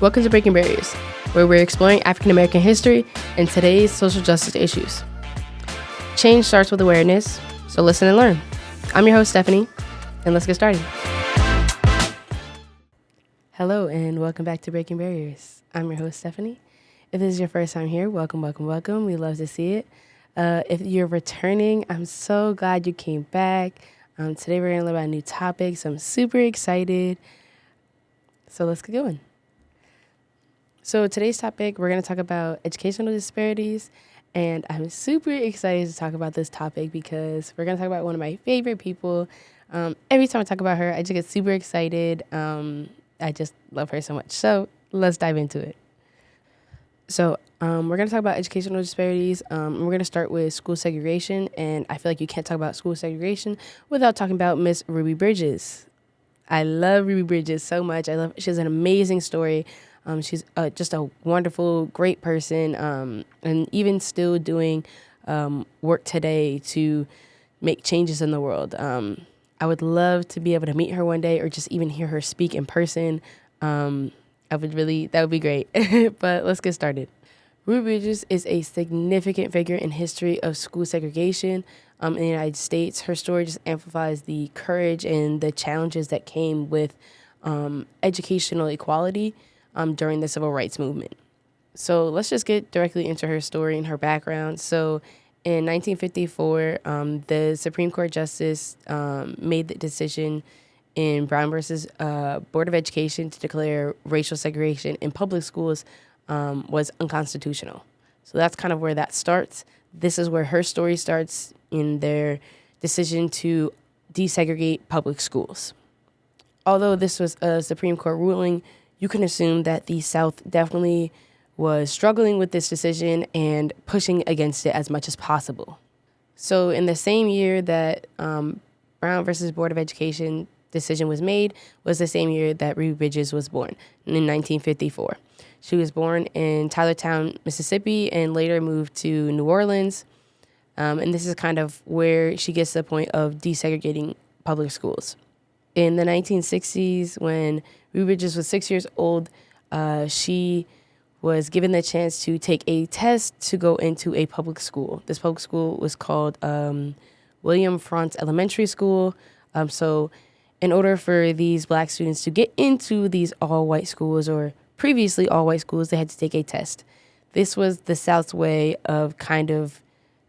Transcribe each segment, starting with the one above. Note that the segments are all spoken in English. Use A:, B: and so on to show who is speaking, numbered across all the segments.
A: Welcome to Breaking Barriers, where we're exploring African American history and today's social justice issues. Change starts with awareness, so listen and learn. I'm your host, Stephanie, and let's get started. Hello, and welcome back to Breaking Barriers. I'm your host, Stephanie. If this is your first time here, welcome. We love to see it. If you're returning, I'm so glad you came back. Today we're going to learn about new topics. I'm super excited. So let's get going. So today's topic, we're going to talk about educational disparities, and I'm super excited to talk about this topic because we're going to talk about one of my favorite people. Every time I talk about her, I just get super excited. I just love her so much. So let's dive into it. So we're going to talk about educational disparities. We're going to start with school segregation, and I feel like you can't talk about school segregation without talking about Miss Ruby Bridges. I love Ruby Bridges so much. She has an amazing story. She's just a wonderful, great person, and even still doing work today to make changes in the world. I would love to be able to meet her one day or just even hear her speak in person. That would be great. But let's get started. Ruby Bridges is a significant figure in history of school segregation in the United States. Her story just amplifies the courage and the challenges that came with educational equality during the civil rights movement. So let's just get directly into her story and her background. So in 1954, the Supreme Court Justice made the decision in Brown versus Board of Education to declare racial segregation in public schools was unconstitutional. So that's kind of where that starts. This is where her story starts in their decision to desegregate public schools. Although this was a Supreme Court ruling, you can assume that the South definitely was struggling with this decision and pushing against it as much as possible. So in the same year that Brown versus Board of Education decision was made was the same year that Ruby Bridges was born, in 1954. She was born in Tylertown, Mississippi, and later moved to New Orleans. And this is kind of where she gets to the point of desegregating public schools. In the 1960s, when Ruby Bridges was 6 years old, she was given the chance to take a test to go into a public school. This public school was called William Frantz Elementary School. So in order for these black students to get into these all-white schools or previously all-white schools, they had to take a test. This was the South's way of kind of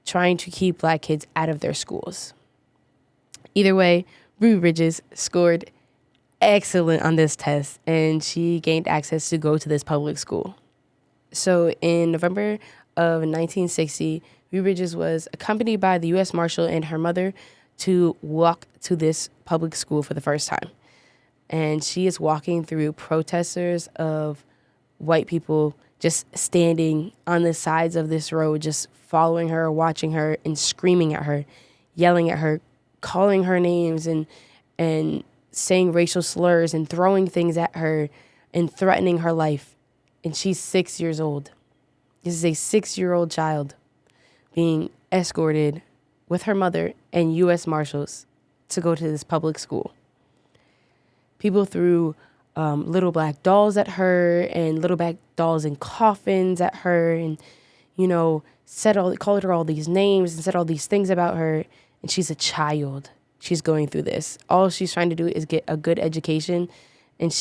A: trying to keep black kids out of their schools. Either way, Ruby Bridges scored excellent on this test, and she gained access to go to this public school. So in November of 1960, Ruby Bridges was accompanied by the U.S. Marshal and her mother to walk to this public school for the first time. And she is walking through protesters of white people just standing on the sides of this road, just following her, watching her, and screaming at her, yelling at her, calling her names and saying racial slurs and throwing things at her and threatening her life. And she's 6 years old. This is a 6-year-old child being escorted with her mother and U.S. Marshals to go to this public school. People threw little black dolls at her and little black dolls in coffins at her and, called her all these names and said all these things about her. And she's a child. She's going through this. All she's trying to do is get a good education, and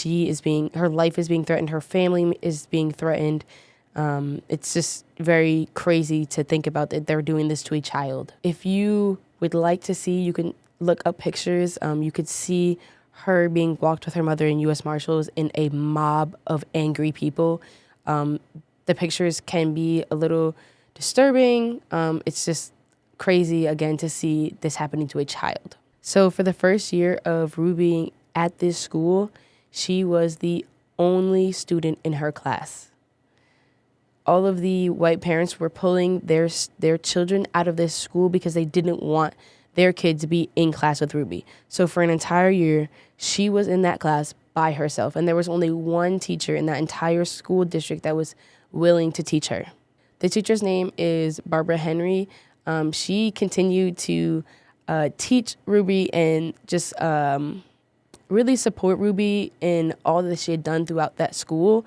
A: her life is being threatened. Her family is being threatened. It's just very crazy to think about that they're doing this to a child. If you would like to see, you can look up pictures. You could see her being walked with her mother and U.S. Marshals in a mob of angry people. The pictures can be a little disturbing. It's just crazy, again, to see this happening to a child. So for the first year of Ruby at this school, she was the only student in her class. All of the white parents were pulling their children out of this school because they didn't want their kid to be in class with Ruby. So for an entire year, she was in that class by herself, and there was only one teacher in that entire school district that was willing to teach her. The teacher's name is Barbara Henry. She continued to teach Ruby and just really support Ruby in all that she had done throughout that school.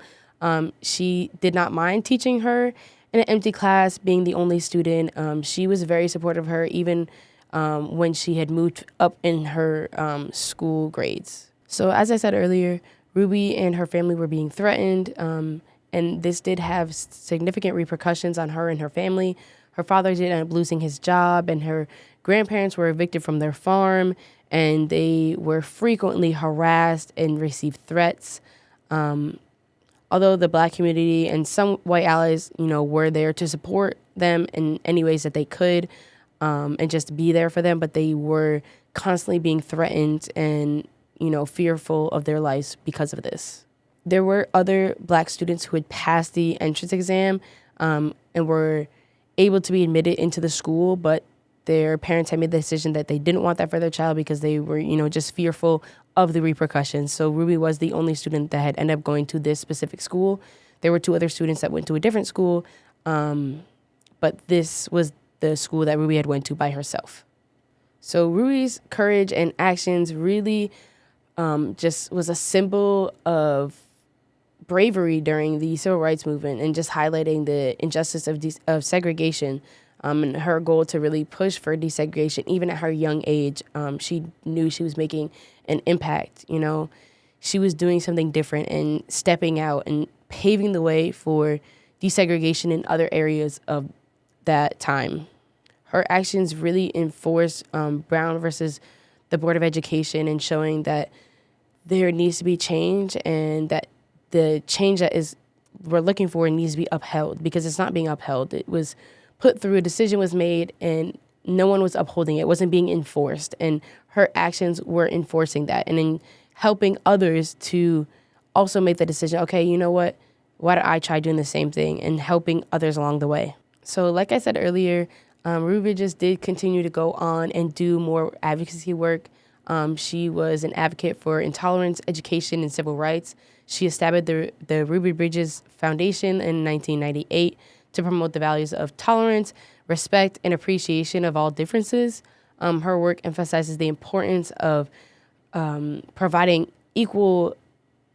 A: She did not mind teaching her in an empty class, being the only student. She was very supportive of her, even when she had moved up in her school grades. So as I said earlier, Ruby and her family were being threatened, and this did have significant repercussions on her and her family. Her father did end up losing his job, and her grandparents were evicted from their farm, and they were frequently harassed and received threats. Although the Black community and some white allies, were there to support them in any ways that they could, and just be there for them, but they were constantly being threatened and, fearful of their lives because of this. There were other Black students who had passed the entrance exam and were able to be admitted into the school, but their parents had made the decision that they didn't want that for their child because they were, just fearful of the repercussions. So Ruby was the only student that had ended up going to this specific school. There were 2 other students that went to a different school, but this was the school that Ruby had went to by herself. So Ruby's courage and actions really just was a symbol of bravery during the civil rights movement and just highlighting the injustice of segregation, and her goal to really push for desegregation. Even at her young age, she knew she was making an impact. She was doing something different and stepping out and paving the way for desegregation in other areas of that time. Her actions really enforced Brown versus the Board of Education and showing that there needs to be change and that the change that we're looking for needs to be upheld, because it's not being upheld. It was put through, a decision was made, and no one was upholding it. It wasn't being enforced, and her actions were enforcing that and in helping others to also make the decision, okay, you know what? Why don't I try doing the same thing, and helping others along the way? So like I said earlier, Ruby just did continue to go on and do more advocacy work. She was an advocate for intolerance, education, and civil rights. She established the Ruby Bridges Foundation in 1998 to promote the values of tolerance, respect, and appreciation of all differences. Her work emphasizes the importance of providing equal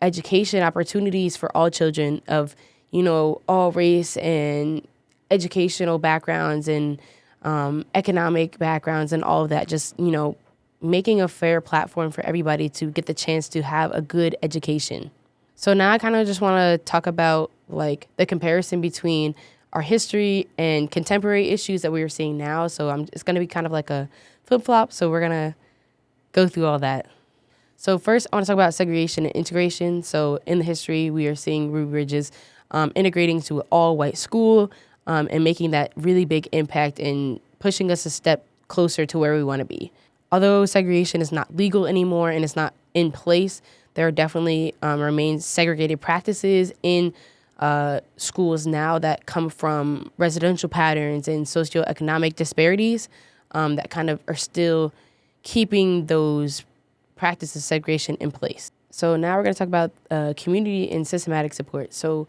A: education opportunities for all children of, all race and educational backgrounds and economic backgrounds and all of that. Just, making a fair platform for everybody to get the chance to have a good education. So now I kind of just want to talk about like the comparison between our history and contemporary issues that we are seeing now. So it's going to be kind of like a flip-flop. So we're going to go through all that. So first, I want to talk about segregation and integration. So in the history, we are seeing Ruby Bridges integrating to an all-white school and making that really big impact in pushing us a step closer to where we want to be. Although segregation is not legal anymore and it's not in place, there are definitely remains segregated practices in schools now that come from residential patterns and socioeconomic disparities that kind of are still keeping those practices of segregation in place. So now we're going to talk about community and systematic support. So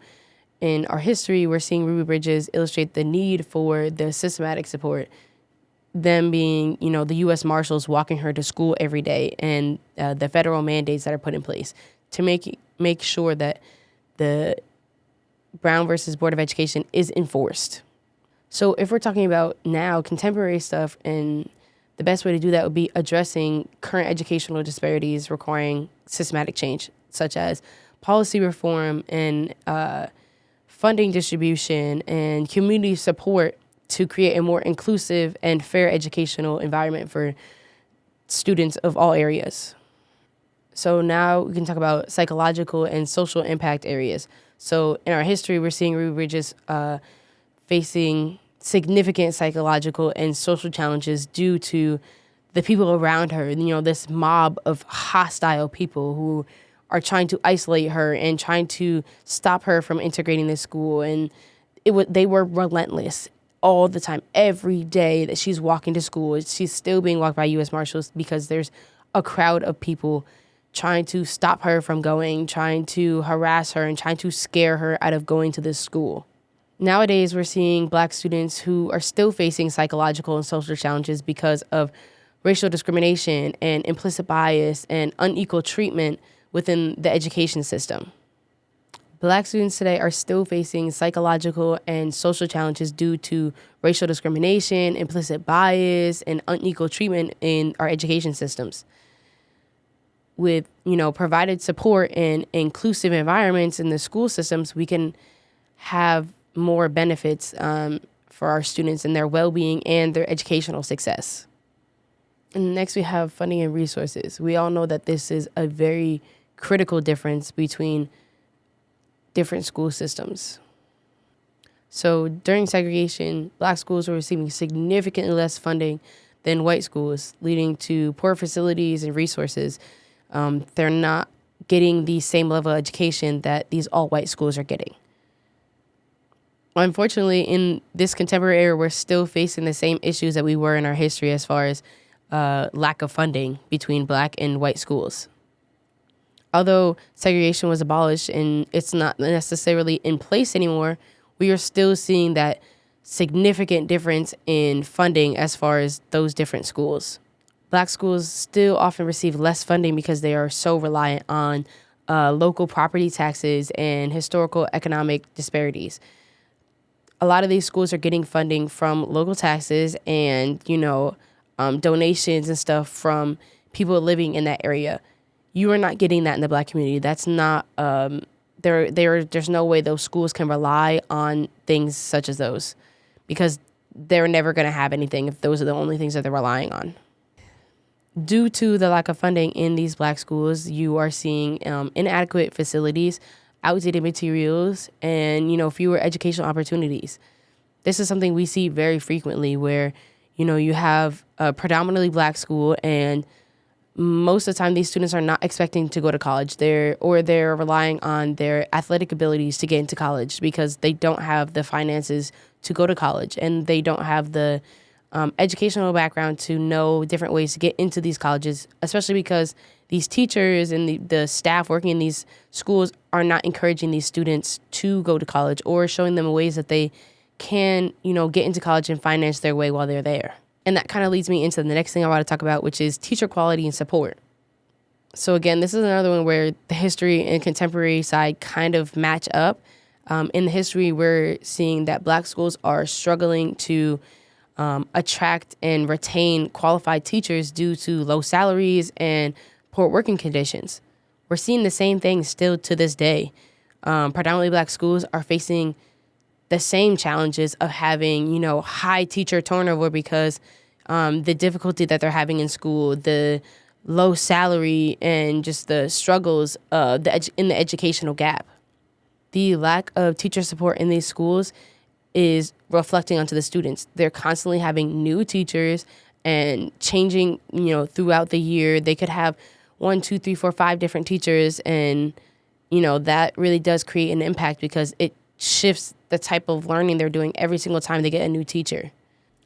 A: in our history, we're seeing Ruby Bridges illustrate the need for the systematic support, them being, the U.S. Marshals walking her to school every day and the federal mandates that are put in place to make sure that the Brown versus Board of Education is enforced. So if we're talking about now contemporary stuff, and the best way to do that would be addressing current educational disparities requiring systematic change, such as policy reform and funding distribution and community support to create a more inclusive and fair educational environment for students of all areas. So now we can talk about psychological and social impact areas. So in our history, we're seeing Ruby Bridges facing significant psychological and social challenges due to the people around her, this mob of hostile people who are trying to isolate her and trying to stop her from integrating this school. And they were relentless all the time. Every day that she's walking to school, she's still being walked by U.S. Marshals because there's a crowd of people trying to stop her from going, trying to harass her, and trying to scare her out of going to this school. Nowadays, we're seeing Black students who are still facing psychological and social challenges because of racial discrimination and implicit bias and unequal treatment within the education system. Black students today are still facing psychological and social challenges due to racial discrimination, implicit bias, and unequal treatment in our education systems. With, provided support and inclusive environments in the school systems, we can have more benefits for our students and their well-being and their educational success. And next we have funding and resources. We all know that this is a very critical difference between different school systems. So during segregation, Black schools were receiving significantly less funding than white schools, leading to poor facilities and resources. They're not getting the same level of education that these all-white schools are getting. Unfortunately, in this contemporary era, we're still facing the same issues that we were in our history as far as lack of funding between Black and white schools. Although segregation was abolished and it's not necessarily in place anymore, we are still seeing that significant difference in funding as far as those different schools. Black schools still often receive less funding because they are so reliant on local property taxes and historical economic disparities. A lot of these schools are getting funding from local taxes and, donations and stuff from people living in that area. You are not getting that in the Black community. That's not, there's no way those schools can rely on things such as those because they're never going to have anything if those are the only things that they're relying on. Due to the lack of funding in these Black schools, you are seeing inadequate facilities, outdated materials, and, fewer educational opportunities. This is something we see very frequently where, you have a predominantly Black school and most of the time these students are not expecting to go to college. They're relying on their athletic abilities to get into college because they don't have the finances to go to college and they don't have the educational background to know different ways to get into these colleges, especially because these teachers and the staff working in these schools are not encouraging these students to go to college or showing them ways that they can, get into college and finance their way while they're there. And that kind of leads me into the next thing I want to talk about, which is teacher quality and support. So again, this is another one where the history and contemporary side kind of match up. In the history, we're seeing that Black schools are struggling to attract and retain qualified teachers due to low salaries and poor working conditions. We're seeing the same thing still to this day. Predominantly Black schools are facing the same challenges of having, high teacher turnover because the difficulty that they're having in school, the low salary, and just the struggles in the educational gap. The lack of teacher support in these schools is reflecting onto the students. They're constantly having new teachers and changing, throughout the year. They could have 1, 2, 3, 4, 5 different teachers. And, that really does create an impact because it shifts the type of learning they're doing every single time they get a new teacher.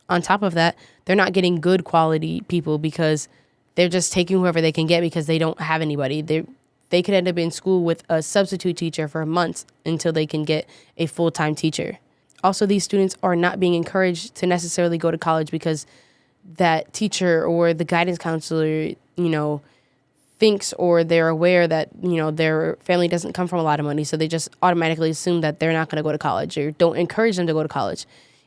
A: On top of that, they're not getting good quality people because they're just taking whoever they can get because they don't have anybody. They could end up in school with a substitute teacher for months until they can get a full-time teacher. Also, these students are not being encouraged to necessarily go to college because that teacher or the guidance counselor, thinks or they're aware that, their family doesn't come from a lot of money. So they just automatically assume that they're not going to go to college or don't encourage them to go to college,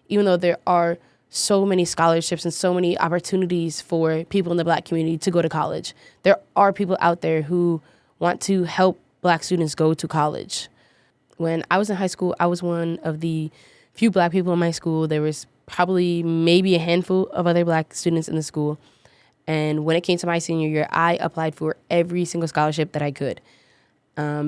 A: even though there are so many scholarships and so many opportunities for people in the Black community to go to college. There are people out there who want to help Black students go to college. When I was in high school, I was one of the few Black people in my school. There was probably maybe a handful of other Black students in the school. And when it came to my senior year, I applied for every single scholarship that I could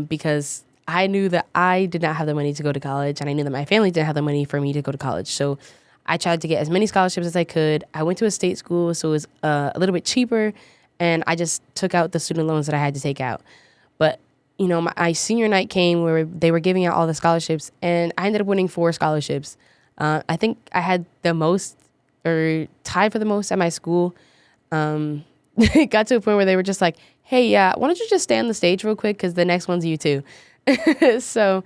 A: because I knew that I did not have the money to go to college, and I knew that my family didn't have the money for me to go to college. So I tried to get as many scholarships as I could. I went to a state school, so it was a little bit cheaper, and I just took out the student loans that I had to take out. But, my senior night came where they were giving out all the scholarships, and I ended up winning 4 scholarships. I think I had the most or tied for the most at my school. It got to a point where they were just like, hey, why don't you just stay on the stage real quick because the next one's you too. So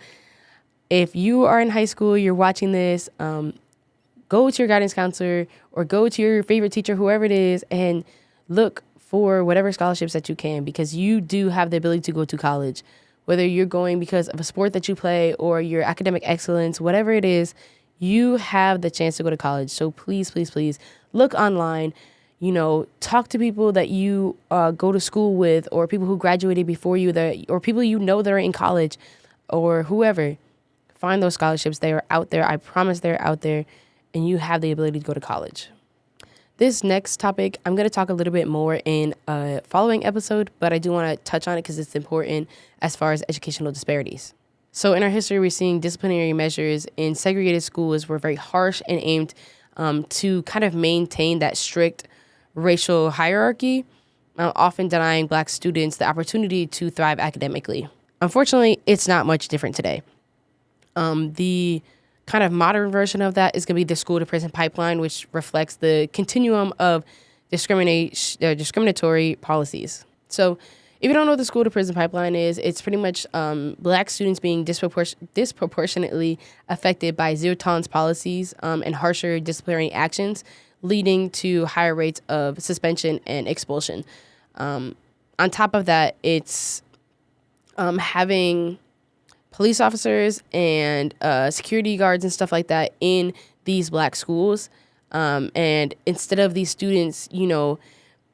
A: if you are in high school, you're watching this, go to your guidance counselor or go to your favorite teacher, whoever it is, and look for whatever scholarships that you can because you do have the ability to go to college. whether you're going because of a sport that you play or your academic excellence, whatever it is, you have the chance to go to college. So please, please, please look online, talk to people that you go to school with, or people who graduated before you, or people that are in college, or whoever. Find those scholarships. They are out there. I promise they're out there, and you have the ability to go to college. This next topic, I'm going to talk a little bit more in a following episode, but I do want to touch on it because it's important as far as educational disparities. So in our history, we're seeing disciplinary measures in segregated schools were very harsh and aimed to kind of maintain that strict racial hierarchy, often denying Black students the opportunity to thrive academically. Unfortunately, it's not much different today. The kind of modern version of that is going to be the school to prison pipeline, which reflects the continuum of discriminatory policies. So if you don't know what the school to prison pipeline is, it's pretty much Black students being disproportionately affected by zero tolerance policies and harsher disciplinary actions, leading to higher rates of suspension and expulsion. On top of that, it's having police officers and security guards and stuff like that in these Black schools. And instead of these students,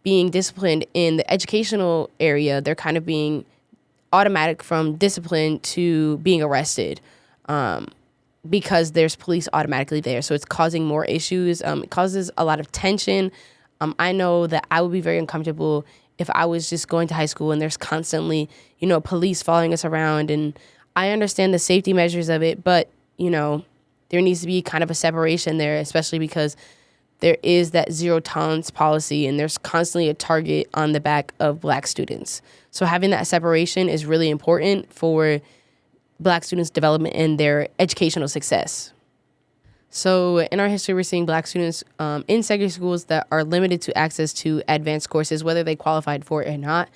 A: being disciplined in the educational area, they're kind of being automatic from discipline to being arrested because there's police automatically there. So it's causing more issues. It causes a lot of tension. I know that I would be very uncomfortable if I was just going to high school and there's constantly, police following us around. And I understand the safety measures of it, but, there needs to be kind of a separation there, especially because there is that zero tolerance policy and there's constantly a target on the back of Black students. So having that separation is really important for Black students' development and their educational success. So in our history, we're seeing Black students in segregated schools that are limited to access to advanced courses, whether they qualified for it or not.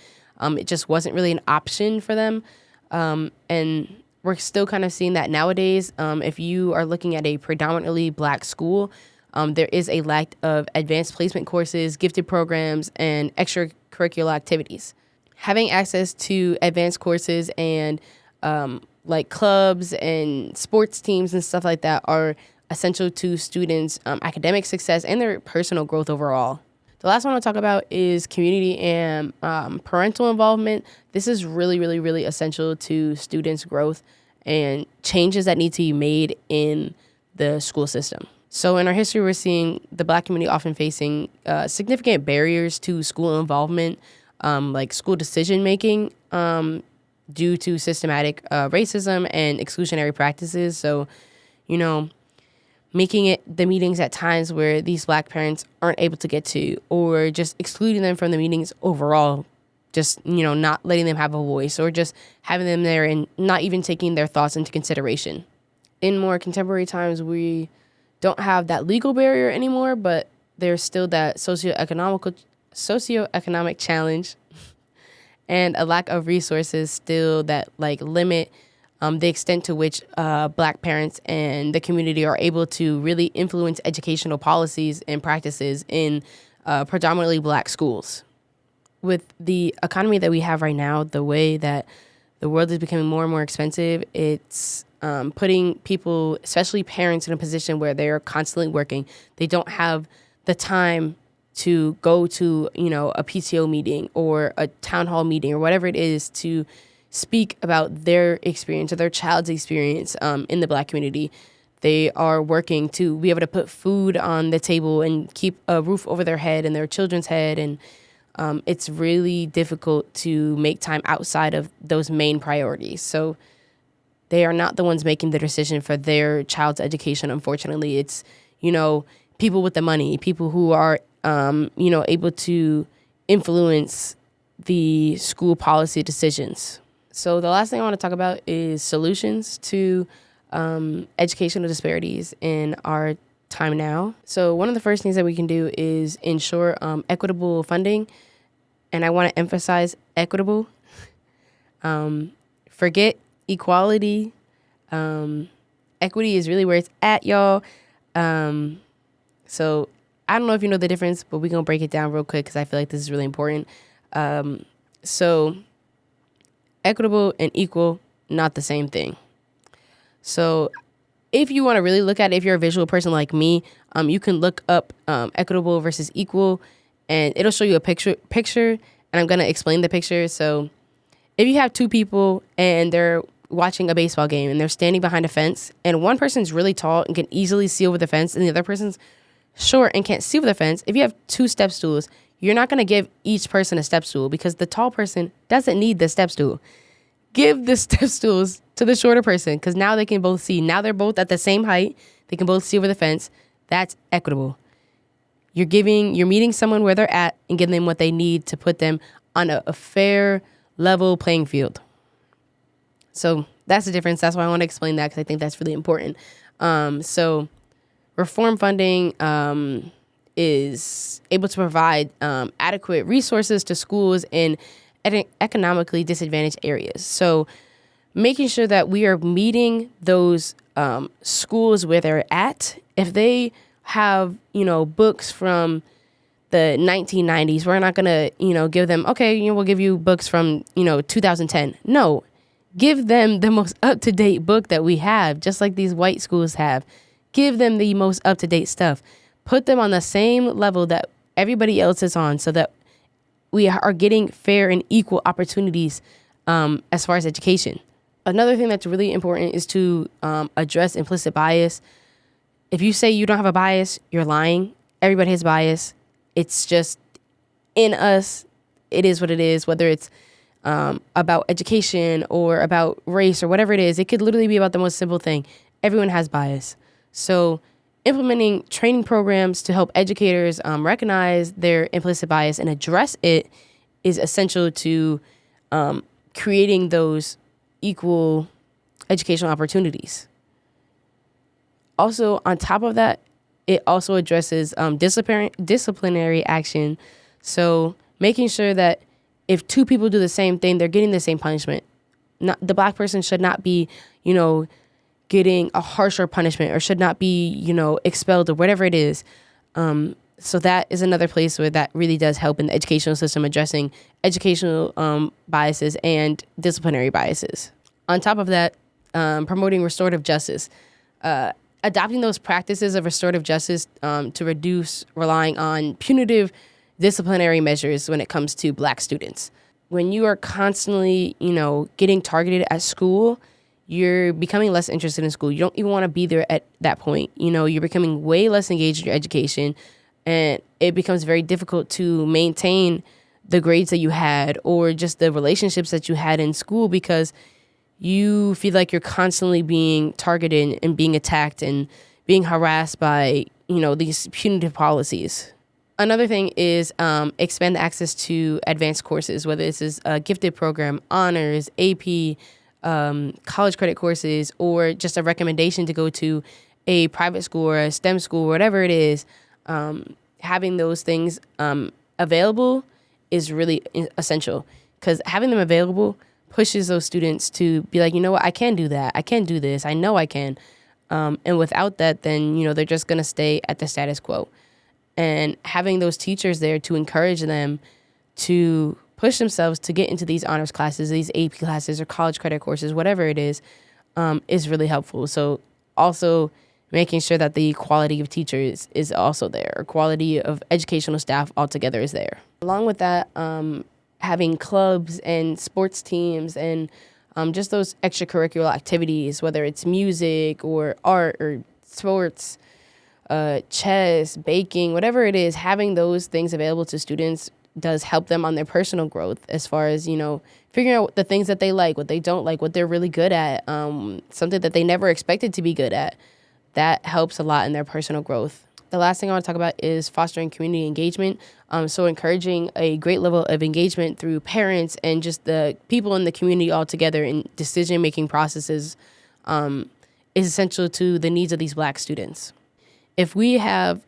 A: It just wasn't really an option for them. And we're still kind of seeing that nowadays. If you are looking at a predominantly Black school, there is a lack of advanced placement courses, gifted programs, and extracurricular activities. Having access to advanced courses and like clubs and sports teams and stuff like that are essential to students' academic success and their personal growth overall. The last one I'll talk about is community and parental involvement. This is really, really, really essential to students' growth and changes that need to be made in the school system. So in our history, we're seeing the Black community often facing significant barriers to school involvement, like school decision-making due to systematic racism and exclusionary practices. So, making it the meetings at times where these Black parents aren't able to get to, or just excluding them from the meetings overall, just, not letting them have a voice, or just having them there and not even taking their thoughts into consideration. In more contemporary times, we don't have that legal barrier anymore, but there's still that socioeconomic challenge and a lack of resources still that limit the extent to which Black parents and the community are able to really influence educational policies and practices in predominantly Black schools. With the economy that we have right now, the way that the world is becoming more and more expensive, it's putting people, especially parents, in a position where they're constantly working. They don't have the time to go to, a PTO meeting or a town hall meeting or whatever it is to speak about their experience or their child's experience in the Black community. They are working to be able to put food on the table and keep a roof over their head and their children's head. And it's really difficult to make time outside of those main priorities. So they are not the ones making the decision for their child's education, unfortunately. It's, people with the money, people who are, able to influence the school policy decisions. So the last thing I want to talk about is solutions to educational disparities in our time now. So one of the first things that we can do is ensure equitable funding. And I want to emphasize equitable. Forget equality. Equity is really where it's at, y'all. So I don't know if you know the difference, but we're going to break it down real quick because I feel like this is really important. So Equitable and equal, not the same thing. So if you want to really look at it, if you're a visual person like me, you can look up equitable versus equal, and it'll show you a picture, and I'm going to explain the picture. So if you have two people and they're watching a baseball game and they're standing behind a fence, and one person's really tall and can easily see over the fence, and the other person's short and can't see over the fence, if you have two step stools, you're not going to give each person a step stool because the tall person doesn't need the step stool. Give the step stools to the shorter person because now they can both see. Now they're both at the same height. They can both see over the fence. That's equitable. You're meeting someone where they're at and giving them what they need to put them on a fair, level playing field. So that's the difference. That's why I want to explain that because I think that's really important. So reform funding is able to provide adequate resources to schools in economically disadvantaged areas. So making sure that we are meeting those schools where they're at. If they have, books from the 1990s, we're not going to, give them, okay, we'll give you books from, 2010. No, give them the most up-to-date book that we have, just like these white schools have. Give them the most up-to-date stuff. Put them on the same level that everybody else is on so that we are getting fair and equal opportunities as far as education. Another thing that's really important is to address implicit bias. If you say you don't have a bias, you're lying. Everybody has bias. It's just in us. It is what it is, whether it's about education or about race or whatever it is. It could literally be about the most simple thing. Everyone has bias. So implementing training programs to help educators recognize their implicit bias and address it is essential to creating those equal educational opportunities. Also, on top of that, it also addresses disciplinary action. So making sure that if two people do the same thing, they're getting the same punishment. The black person should not be, getting a harsher punishment or should not be, expelled or whatever it is. So that is another place where that really does help in the educational system, addressing educational biases and disciplinary biases. On top of that, promoting restorative justice. Adopting those practices of restorative justice to reduce relying on punitive disciplinary measures when it comes to black students. When you are constantly, getting targeted at school, you're becoming less interested in school. You don't even want to be there at that point. You're becoming way less engaged in your education, and it becomes very difficult to maintain the grades that you had or just the relationships that you had in school because you feel like you're constantly being targeted and being attacked and being harassed by, these punitive policies. Another thing is expand access to advanced courses, whether this is a gifted program, honors, AP, college credit courses, or just a recommendation to go to a private school or a STEM school, whatever it is. Having those things available is really essential because having them available pushes those students to be like, what, I can do that. I can do this. I know I can. And without that, then, they're just going to stay at the status quo. And having those teachers there to encourage them to push themselves to get into these honors classes, these AP classes or college credit courses, whatever it is really helpful. So also making sure that the quality of teachers is also there, or quality of educational staff altogether is there. Along with that, having clubs and sports teams and just those extracurricular activities, whether it's music or art or sports, chess, baking, whatever it is, having those things available to students does help them on their personal growth as far as, figuring out the things that they like, what they don't like, what they're really good at, something that they never expected to be good at. That helps a lot in their personal growth. The last thing I want to talk about is fostering community engagement. So encouraging a great level of engagement through parents and just the people in the community all together in decision-making processes is essential to the needs of these black students. If we have,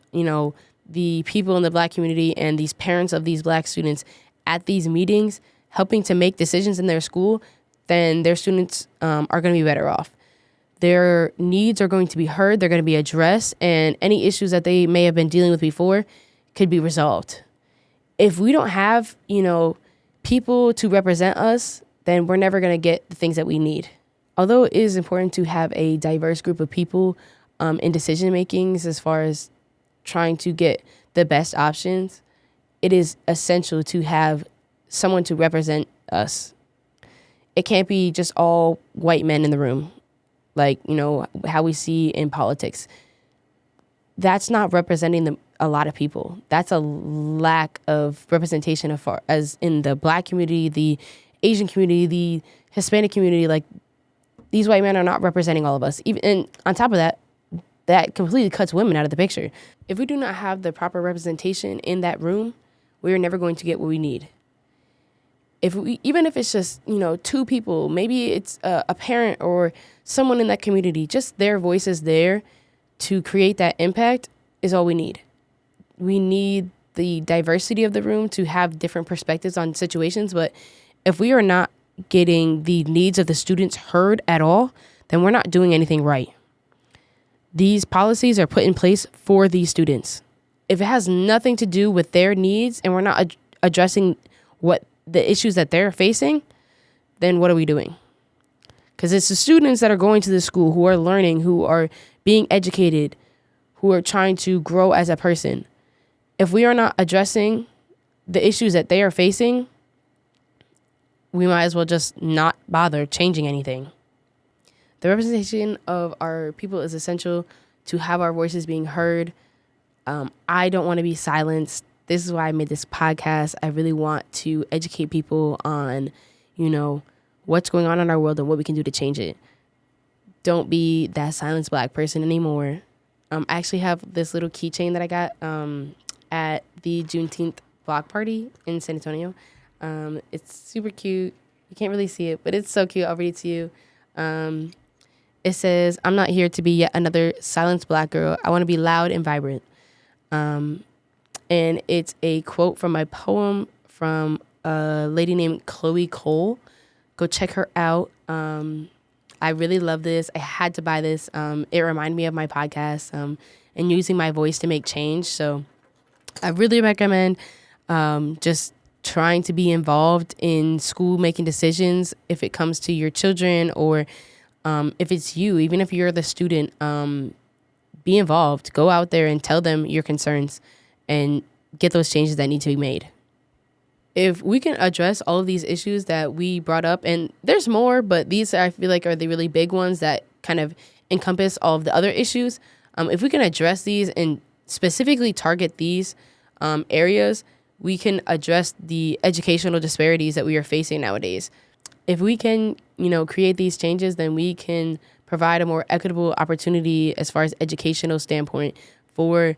A: the people in the black community and these parents of these black students at these meetings helping to make decisions in their school, then their students are going to be better off. Their needs are going to be heard, they're going to be addressed, and any issues that they may have been dealing with before could be resolved. If we don't have, people to represent us, then we're never going to get the things that we need. Although it is important to have a diverse group of people in decision makings as far as trying to get the best options, it is essential to have someone to represent us. It can't be just all white men in the room, like, how we see in politics. That's not representing a lot of people. That's a lack of representation as in the Black community, the Asian community, the Hispanic community. Like, these white men are not representing all of us. And on top of that, that completely cuts women out of the picture. If we do not have the proper representation in that room, we are never going to get what we need. Even if it's just, 2 people, maybe it's a parent or someone in that community, just their voices there to create that impact is all we need. We need the diversity of the room to have different perspectives on situations, but if we are not getting the needs of the students heard at all, then we're not doing anything right. These policies are put in place for these students. If it has nothing to do with their needs and we're not addressing what the issues that they're facing, then what are we doing? Because it's the students that are going to the school who are learning, who are being educated, who are trying to grow as a person. If we are not addressing the issues that they are facing, we might as well just not bother changing anything. The representation of our people is essential to have our voices being heard. I don't want to be silenced. This is why I made this podcast. I really want to educate people on, what's going on in our world and what we can do to change it. Don't be that silenced Black person anymore. I actually have this little keychain that I got at the Juneteenth block party in San Antonio. It's super cute. You can't really see it, but it's so cute. I'll read it to you. It says, "I'm not here to be yet another silenced Black girl. I want to be loud and vibrant." And it's a quote from my poem from a lady named Chloe Cole. Go check her out. I really love this. I had to buy this. It reminded me of my podcast and using my voice to make change. So I really recommend just trying to be involved in school, making decisions if it comes to your children or if it's you, even if you're the student, be involved. Go out there and tell them your concerns and get those changes that need to be made. If we can address all of these issues that we brought up, and there's more, but these I feel like are the really big ones that kind of encompass all of the other issues. If we can address these and specifically target these areas, we can address the educational disparities that we are facing nowadays. If we can, create these changes, then we can provide a more equitable opportunity as far as educational standpoint for,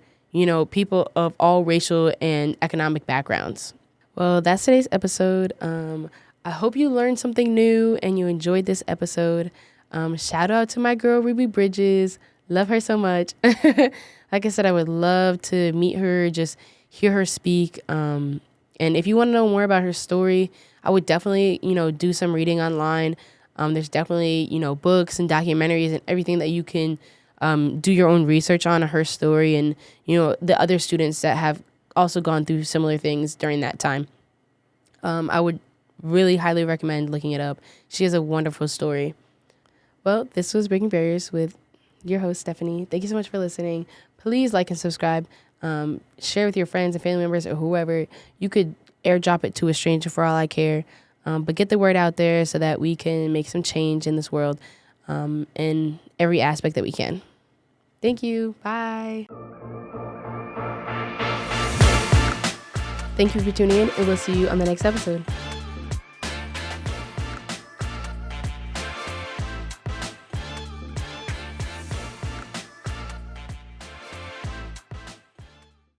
A: people of all racial and economic backgrounds. Well, that's today's episode. I hope you learned something new and you enjoyed this episode. Shout out to my girl, Ruby Bridges. Love her so much. Like I said, I would love to meet her, just hear her speak. And if you want to know more about her story, I would definitely, do some reading online. There's definitely, books and documentaries and everything that you can do your own research on her story and, the other students that have also gone through similar things during that time. I would really highly recommend looking it up. She has a wonderful story. Well, this was Breaking Barriers with your host, Stephanie. Thank you so much for listening. Please like and subscribe. Share with your friends and family members or whoever. You could airdrop it to a stranger for all I care. But get the word out there so that we can make some change in this world in every aspect that we can. Thank you. Bye. Thank you for tuning in, and we'll see you on the next episode.